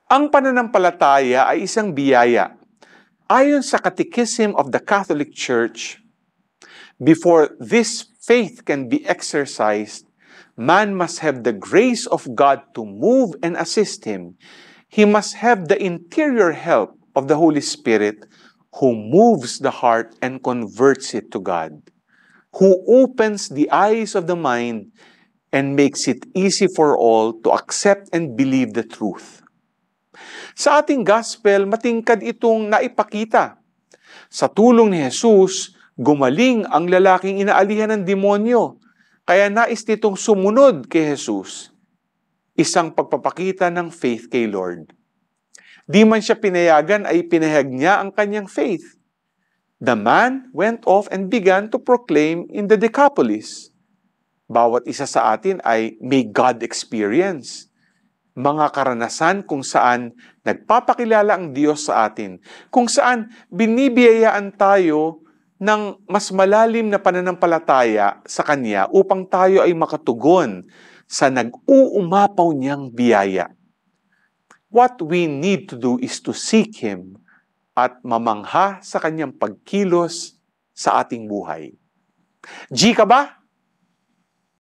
Ang pananampalataya ay isang biyaya. Ayon sa Catechism of the Catholic Church, before this faith can be exercised, man must have the grace of God to move and assist him. He must have the interior help of the Holy Spirit who moves the heart and converts it to God, who opens the eyes of the mind and makes it easy for all to accept and believe the truth. Sa ating gospel, matingkad itong naipakita. Sa tulong ni Jesus, gumaling ang lalaking inaalihan ng demonyo, kaya nais nitong sumunod kay Jesus. Isang pagpapakita ng faith kay Lord. Di man siya pinayagan ay pinahayag niya ang kanyang faith. The man went off and began to proclaim in the Decapolis. Bawat isa sa atin ay may God experience. Mga karanasan kung saan nagpapakilala ang Diyos sa atin, kung saan binibiyayaan tayo ng mas malalim na pananampalataya sa Kanya upang tayo ay makatugon sa nag-uumapaw niyang biyaya. What we need to do is to seek Him at mamangha sa Kanyang pagkilos sa ating buhay. G ka ba?